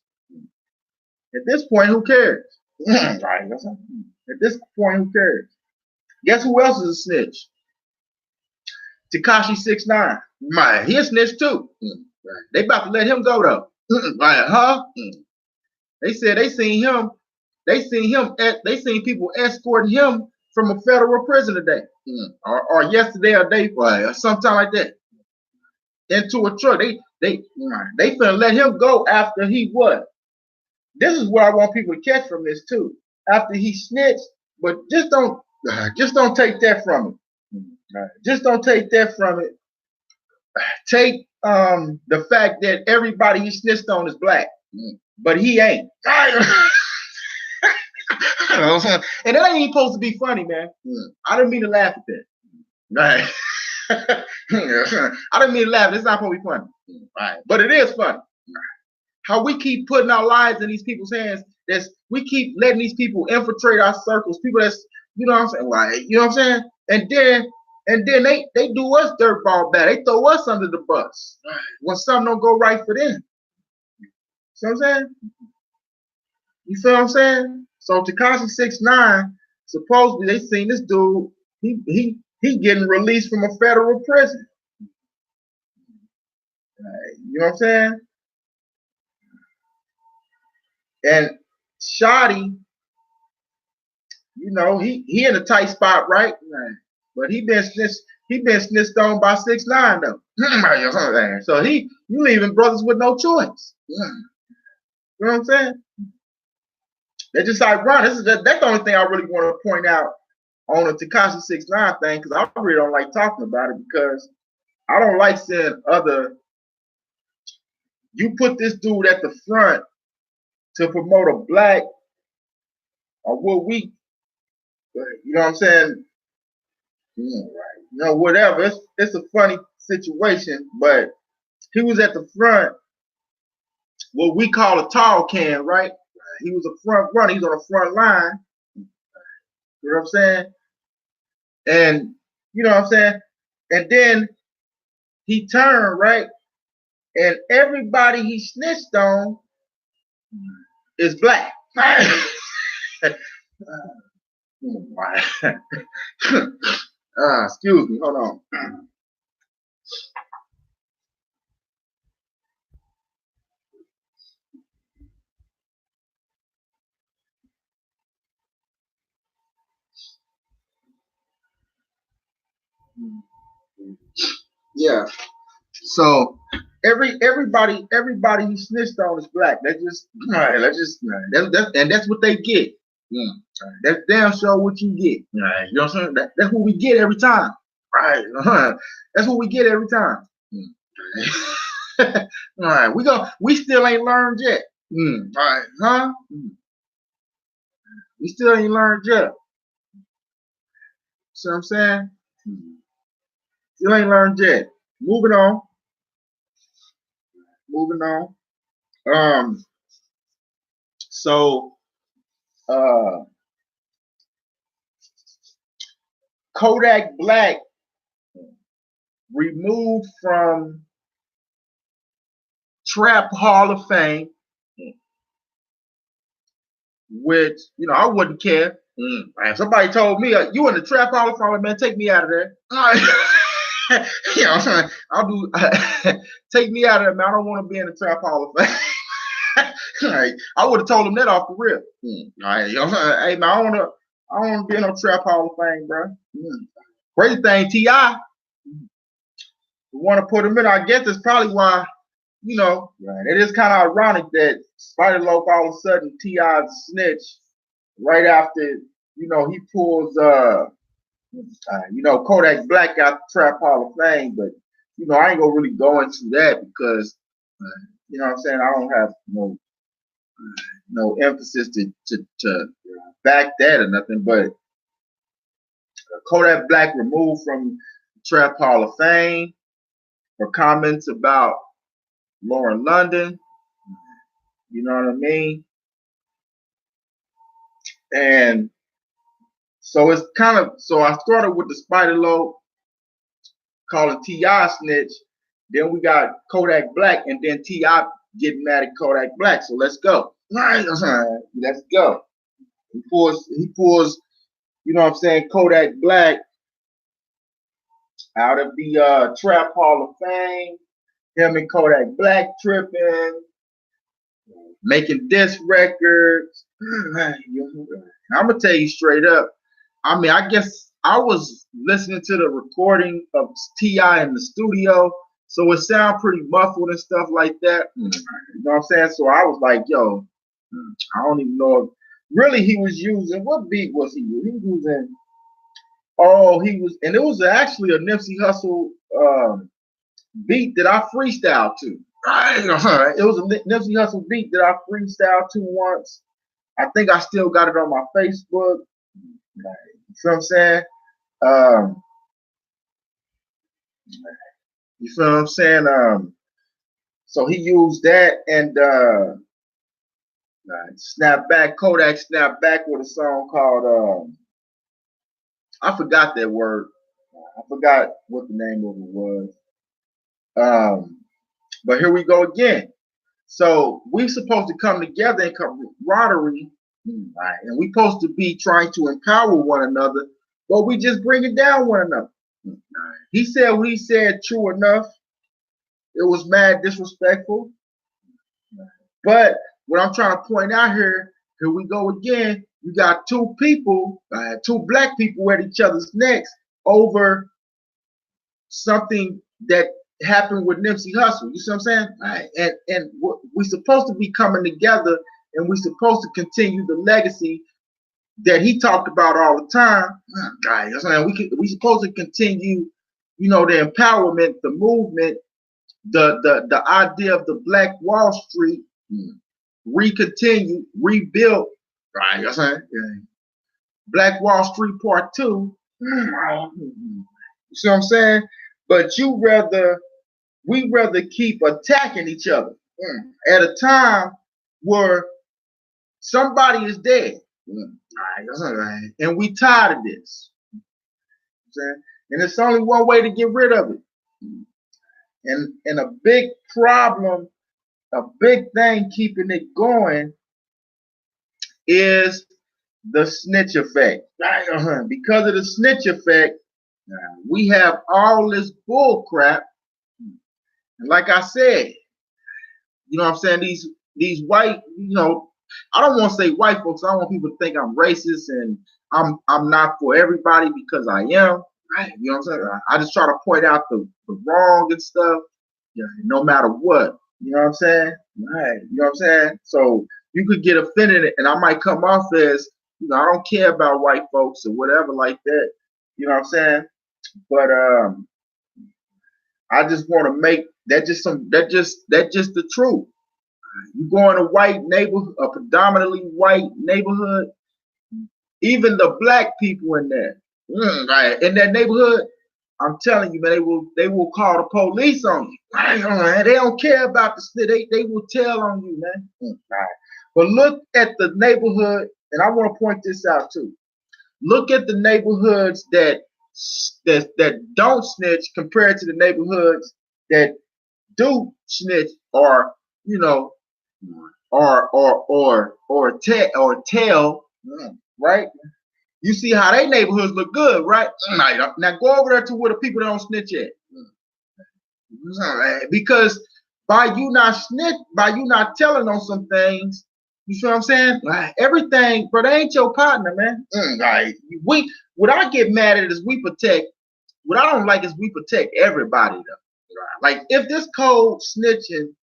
At this point, who cares? Right. At this point, who cares? Guess who else is a snitch? Tekashi 6ix9ine. Man, he a snitch too. Right. They about to let him go though. Right, huh? They said they seen people escorting him from a federal prison today. Or yesterday or day or sometime like that. Into a truck. They finna let him go after he what? This is what I want people to catch from this too. After he snitched, but just don't take that from him. Right. Just don't take that from it. Take the fact that everybody he snitched on is black, but he ain't. And that ain't even supposed to be funny, man. I didn't mean to laugh at that. Right. I didn't mean to laugh. It's not supposed to be funny. Right. But it is funny. How we keep putting our lives in these people's hands. We keep letting these people infiltrate our circles. People you know what I'm saying? Like, you know what I'm saying? And then they do us dirtball bad. They throw us under the bus when something don't go right for them. See what I'm saying? You feel what I'm saying? So Tekashi 6ix9ine, supposedly they seen this dude. He getting released from a federal prison. You know what I'm saying? And Shotty, he in a tight spot, right? But he been snitched on by 6ix9ine though. So you leaving brothers with no choice. You know what I'm saying? That's just ironic. That's the only thing I really want to point out on a Tekashi 6ix9ine thing, because I really don't like talking about it, because I don't like seeing other. You put this dude at the front to promote a black, or what we, you know what I'm saying? Yeah, right. You know, whatever. It's a funny situation, but he was at the front, what we call a tall can, right? He was a front runner. He's on the front line. You know what I'm saying? And you know what I'm saying? And then he turned, right? And everybody he snitched on is black. Excuse me, hold on. Yeah. So everybody he snitched on is black. That's just all right. That's what they get. Yeah. That's damn sure what you get. Right. You know what I'm saying? That's what we get every time. Right. That's what we get every time. All right. We still ain't learned yet. All right. Huh? We still ain't learned yet. See what I'm saying? Still ain't learned yet. Moving on. Moving on. So Kodak Black removed from Trap Hall of Fame, which, you know, I wouldn't care. If somebody told me, you in the Trap Hall of Fame, man, take me out of there. You know what I'm saying? I'll do, take me out of there, man. I don't want to be in the Trap Hall of Fame. Right. I would have told him that off the rip. Right. You know what I'm saying? Hey, man, I don't want to be in no Trap Hall of Fame, bro. Crazy thing, T.I. want to put him in. I guess that's probably why, you know, it is kind of ironic that Spider Loaf all of a sudden T.I. snitch right after, you know, he pulls, you know, Kodak Black out the Trap Hall of Fame. But, you know, I ain't going to really go into that because, you know what I'm saying, I don't have no emphasis to back that or nothing. But Kodak Black removed from the Trap Hall of Fame for comments about Lauren London. You know what I mean? And so it's kind of, so I started with the Spider Loaf calling T.I. snitch. Then we got Kodak Black, and then T.I. getting mad at Kodak Black. So let's go. Let's go. He pulls, you know what I'm saying, Kodak Black out of the Trap Hall of Fame. Him and Kodak Black tripping, making diss records. I'm gonna tell you straight up. I mean, I guess I was listening to the recording of T.I. in the studio, so it sounded pretty muffled and stuff like that. You know what I'm saying? So I was like, yo, I don't even know if really he was using, what beat was he using? He was using, and it was actually a Nipsey Hussle beat that I freestyled to. It was a Nipsey Hussle beat that I freestyled to once. I think I still got it on my Facebook. You know what I'm saying? You feel what I'm saying? So he used that and Kodak Snap Back with a song called I forgot that word. I forgot what the name of it was. But here we go again. So we're supposed to come together in camaraderie, right? And we're supposed to be trying to empower one another, but we just bring it down one another. He said what he said, true enough. It was mad disrespectful. But what I'm trying to point out here we go again. You got two people, two black people at each other's necks over something that happened with Nipsey Hussle. You see what I'm saying? Right. And we're supposed to be coming together, and we're supposed to continue the legacy that he talked about all the time. Guys, we supposed to continue, the empowerment, the movement, the idea of the Black Wall Street, rebuilt. Right, you know Black Wall Street Part 2. You see what I'm saying? But we rather keep attacking each other at a time where somebody is dead. And we tired of this. And it's only one way to get rid of it. And a big problem, a big thing keeping it going is the snitch effect. Because of the snitch effect, we have all this bull crap. And like I said, you know what I'm saying, these white, I don't want to say white folks. I don't want people to think I'm racist and I'm not for everybody, because I am. Right? You know what I'm saying? I just try to point out the wrong and stuff, no matter what. You know what I'm saying? Right. You know what I'm saying? So you could get offended, and I might come off as, I don't care about white folks or whatever like that. You know what I'm saying? But I just want to make that just the truth. You go in a white neighborhood, a predominantly white neighborhood, even the black people in there, right, in that neighborhood, I'm telling you, man, they will call the police on you. Right? They don't care about the snitch. They will tell on you, man. Right. But look at the neighborhood, and I want to point this out too. Look at the neighborhoods that don't snitch compared to the neighborhoods that do snitch, or tell, right? You see how they neighborhoods look good, right? Now go over there to where the people don't snitch at, because by you not telling on some things, you see what I'm saying? Everything, but they ain't your partner, man. What I get mad at is we protect. What I don't like is we protect everybody though. Like if this code snitching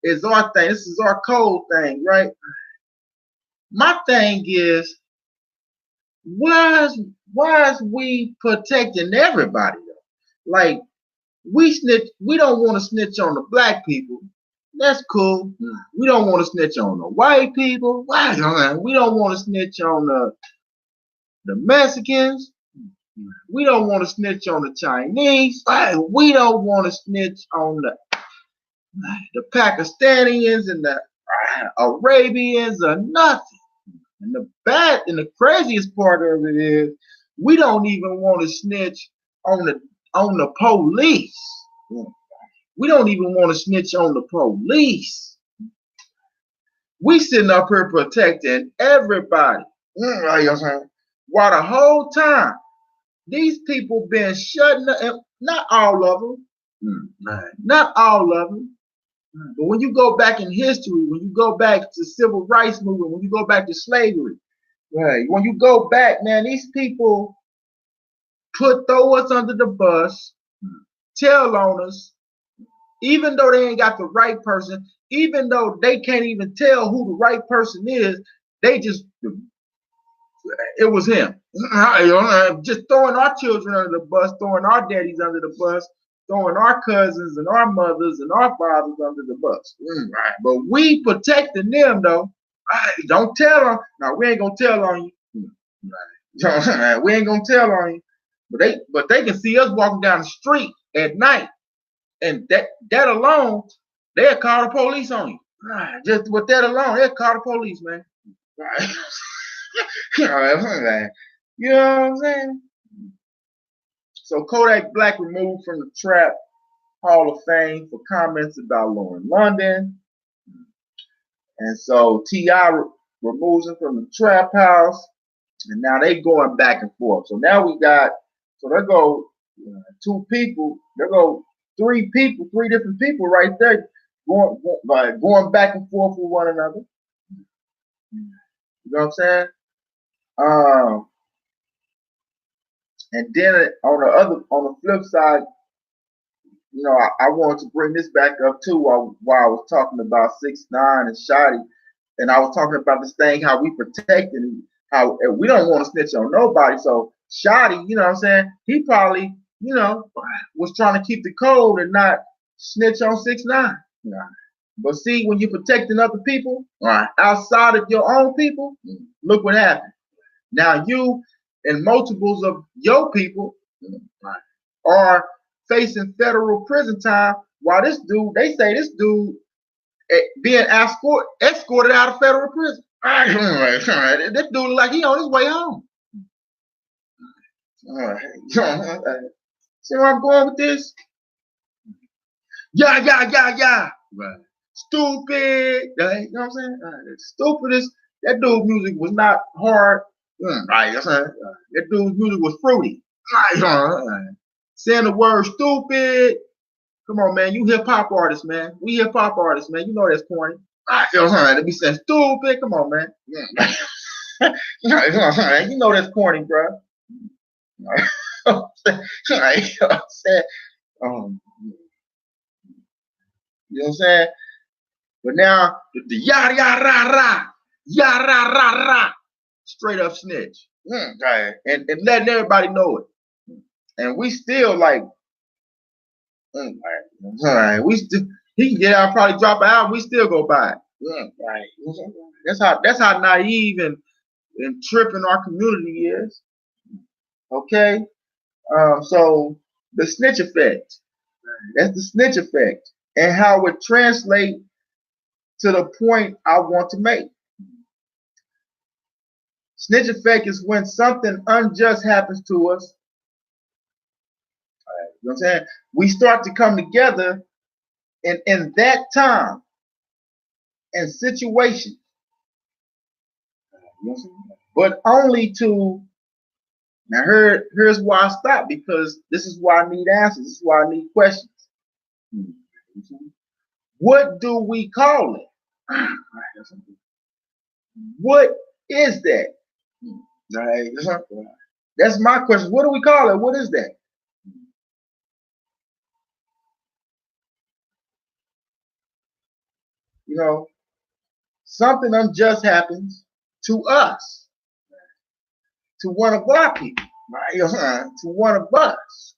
is our thing, this is our code thing, right? My thing is, why is we protecting everybody though? Like we don't want to snitch on the black people. That's cool. We don't want to snitch on the white people. Why? We don't want to snitch on the Mexicans. We don't want to snitch on the Chinese. We don't want to snitch on the Pakistanians and the Arabians or nothing. And the craziest part of it is we don't even want to snitch on the police. We don't even want to snitch on the police. We sitting up here protecting everybody. While the whole time these people been shutting up, and not all of them. Not all of them. But when you go back in history, when you go back to civil rights movement, when you go back to slavery, right? When you go back, man, these people throw us under the bus, tell on us, even though they ain't got the right person, even though they can't even tell who the right person is, it was him. Just throwing our children under the bus, throwing our daddies under the bus, throwing our cousins and our mothers and our fathers under the bus. Right. But we protecting them though. Right. Don't tell them. No, we ain't gonna tell on you. Right. We ain't gonna tell on you. But they can see us walking down the street at night, and that alone, they'll call the police on you. Right. Just with that alone, they'll call the police, man. Right. You know what I'm saying? So Kodak Black removed from the Trap Hall of Fame for comments about Lauren London. And so T.I. removes him from the Trap House. And now they going back and forth. So now there go two people, there go three different people right there going back and forth with one another. You know what I'm saying? And then on the flip side, I wanted to bring this back up too while I was talking about 6ix9ine and Shotty, and I was talking about this thing how we protecting how we don't want to snitch on nobody. So Shotty, you know what I'm saying? He probably, was trying to keep the code and not snitch on 6ix9ine. Right. But see, when you're protecting other people, right, outside of your own people, look what happened. Now you and multiples of your people, right, are facing federal prison time, while this dude, they say this dude being escorted out of federal prison. All right. This dude like he on his way home. All right. See where I'm going with this? Yeah. Right. Stupid. Right. You know what I'm saying? Right. Stupidest. That dude music was not hard. Right. That dude's music was fruity. Right. Saying the word stupid. Come on, man. You hip hop artists, man. We hip hop artists, man. You know that's corny. They be saying stupid. Come on, man. Yeah. You know that's corny, bro. You know what I'm saying? You know what I'm saying? But now the yada yada ra yada ra ra straight up snitch. Right. And letting everybody know it. And we still like, right. We still, he can get out, probably drop an album, we still go buy it. Right. That's how naive and tripping our community is. Okay. So the snitch effect. That's the snitch effect. And how it translates to the point I want to make. Snitch effect is when something unjust happens to us. You know what I'm saying? We start to come together in that time and situation. You know what I'm saying? But only to, now here's why I stop, because this is why I need answers. This is why I need questions. What do we call it? What is that? Right. That's my question. What do we call it? What is that? You know, something unjust happens to us, to one of our people, right? To one of us.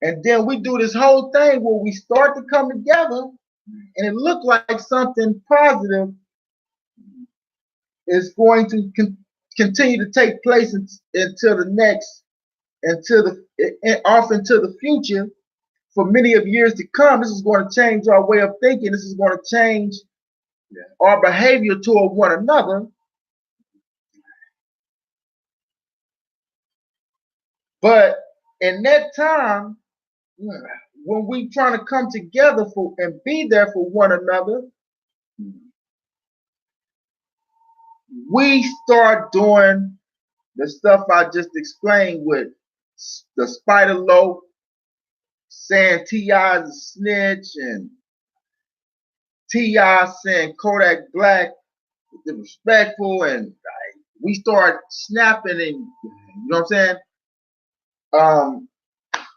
And then we do this whole thing where we start to come together and it looked like something positive is going to continue to take place until the next, off into the future. For many of years to come, this is going to change our way of thinking. This is going to change our behavior toward one another. But in that time, when we trying to come together and be there for one another, we start doing the stuff I just explained with the spider loaf, saying T.I.'s a snitch, and T.I. saying Kodak Black is disrespectful, and we start snapping, and you know what I'm saying?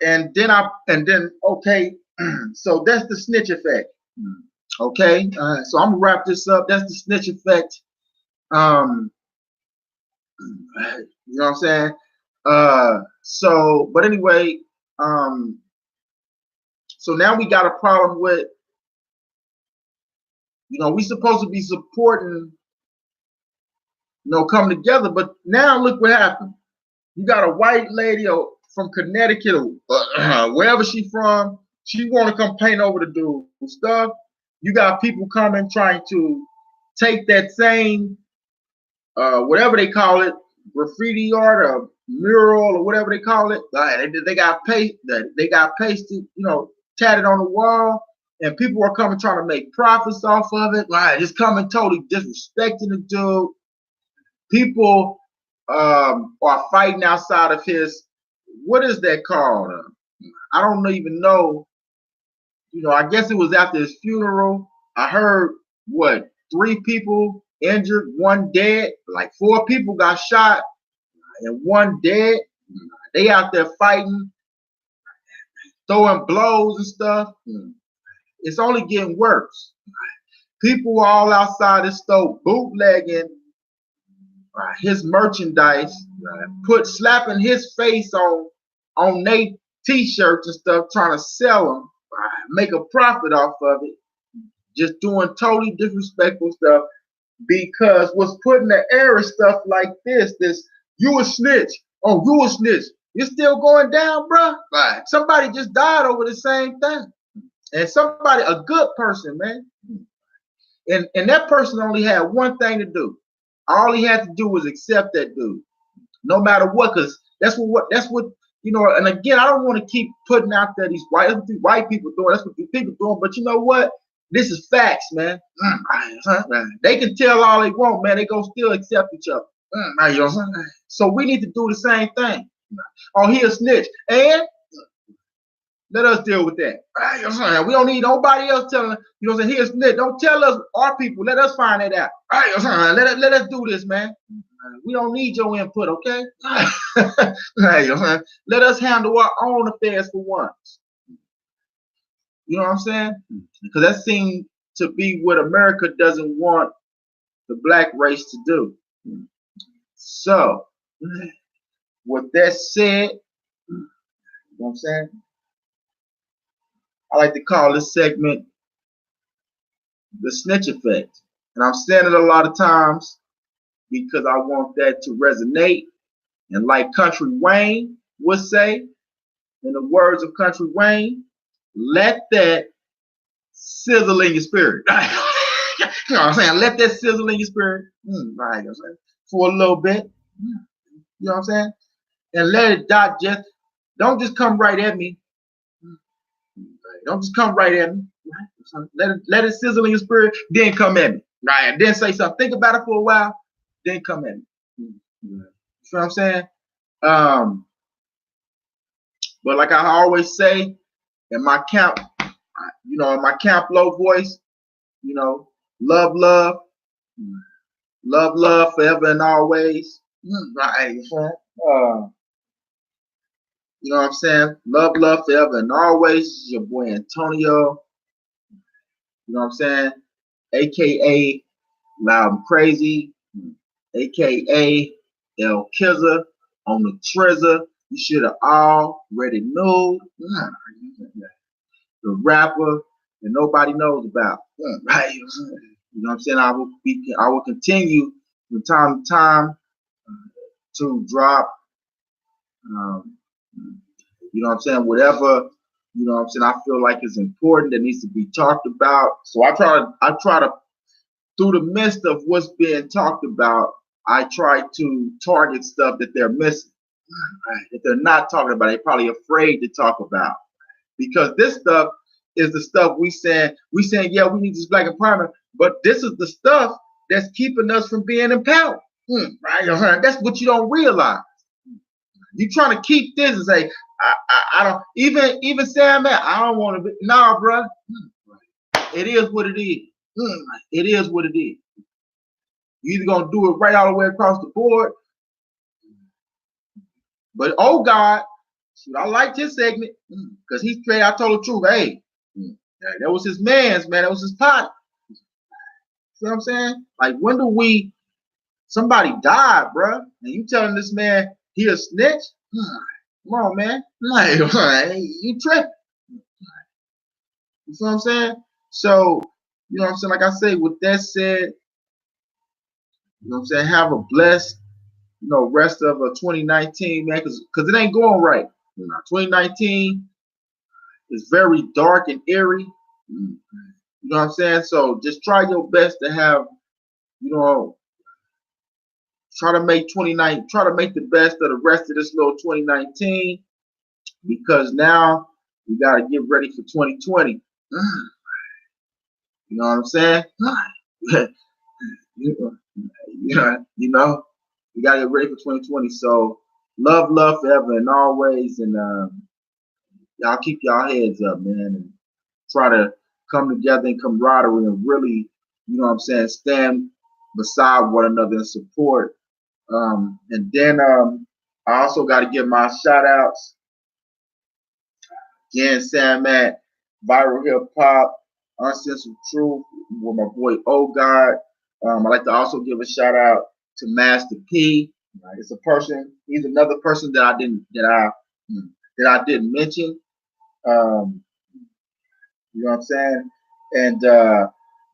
And then okay, so that's the snitch effect. Okay, so I'm gonna wrap this up. That's the snitch effect. You know what I'm saying? So, but anyway, so now we got a problem with, we supposed to be supporting, coming together, but now look what happened. You got a white lady from Connecticut, or wherever she's from, she want to come paint over the dude stuff. You got people coming trying to take that same, whatever they call it, graffiti art or mural or whatever they call it. They got pasted, tatted on the wall, and people are coming trying to make profits off of it. Right, just coming totally disrespecting the dude. People are fighting outside of his, what is that called? I don't even know. I guess it was after his funeral. I heard 3 people injured, 1 dead, like 4 people got shot and 1 dead. They out there fighting, throwing blows and stuff. It's only getting worse. People all outside the store bootlegging his merchandise, slapping his face on they t-shirts and stuff, trying to sell them, make a profit off of it, just doing totally disrespectful stuff. Because what's put in the air is stuff like this, you a snitch, oh, you a snitch, you're still going down, bruh. Somebody just died over the same thing, and somebody, a good person, man, and that person only had one thing to do. All he had to do was accept that dude, no matter what, because that's what you know. And again, I don't want to keep putting out there these white people doing. That's what people doing. But you know what? This is facts, man. They can tell all they want, man. They gonna still accept each other. So we need to do the same thing. Oh, he a snitch, and let us deal with that. We don't need nobody else telling, you know what I'm saying, he a snitch. Don't tell us, our people. Let us find it out. Let us do this, man. We don't need your input, okay? Let us handle our own affairs for once. You know what I'm saying? Because that seems to be what America doesn't want the black race to do. So, with that said, you know what I'm saying? I like to call this segment the snitch effect. And I'm saying it a lot of times because I want that to resonate. And like Country Wayne would say, in the words of Country Wayne, let that sizzle in your spirit. You know what I'm saying? Let that sizzle in your spirit. Right, for a little bit. You know what I'm saying? And let it digest. Don't just come right at me. Don't just come right at me. Let it sizzle in your spirit, then come at me. Right? And then say something. Think about it for a while, then come at me. You know what I'm saying? But like I always say, in my camp, you know, in my Camp Low voice, you know, love, forever and always. Right? You know what I'm saying? Love, forever and always. This is your boy Antonio. You know what I'm saying? AKA Loud and Crazy, AKA El Kizza on the Trezor. You should have already known. The rapper that nobody knows about. Right? You know what I'm saying? I will continue from time to time to drop you know what I'm saying, whatever, you know what I'm saying, I feel like is important that needs to be talked about. So I try to through the midst of what's being talked about, I try to target stuff that they're missing, that they're not talking about. They're probably afraid to talk about, because this stuff is the stuff we saying, yeah, we need this black empowerment, but this is the stuff that's keeping us from being empowered. Right? That's what you don't realize. You trying to keep this and say, I don't even Sam, man, I don't want to be, nah, bro. It is what it is. It is what it is. You either gonna do it right all the way across the board. But oh God, I liked his segment because he straight I told the truth. Hey, that was his man's, man. That was his pot. See what I'm saying? Like, when do somebody died, bro, and you telling this man he a snitch? Come on, man. You tripping. You see what I'm saying? So, you know what I'm saying? Like I say, with that said, you know what I'm saying, have a blessed, you know, rest of 2019, man, because it ain't going right. 2019 is very dark and eerie. You know what I'm saying? So just try your best to have, you know, try to make the best of the rest of this little 2019, because now we got to get ready for 2020. You know what I'm saying? you know, we got to get ready for 2020. So love forever and always, and y'all keep y'all heads up, man, and try to come together in camaraderie and really, you know what I'm saying, stand beside one another and support. And then I also got to give my shout outs again, Sam at Viral Hip Hop, Uncensored Truth with my boy Oh God. I'd like to also give a shout out to Master P. Right? It's a person. He's another person that I didn't mention. Um, you know what I'm saying? And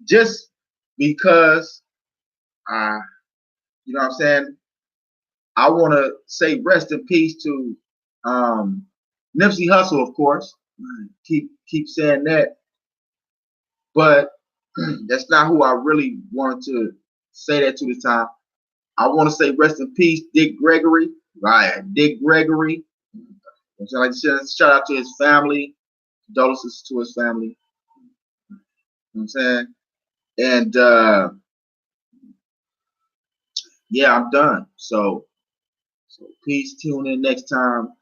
just because I, you know what I'm saying, I want to say rest in peace to Nipsey Hussle, of course. Keep saying that, but that's not who I really wanted to say that to this time. I want to say rest in peace, Dick Gregory. Right, Dick Gregory. So like shout out to his family, condolences to his family. You know what I'm saying? And yeah, I'm done. So peace. Tune in next time.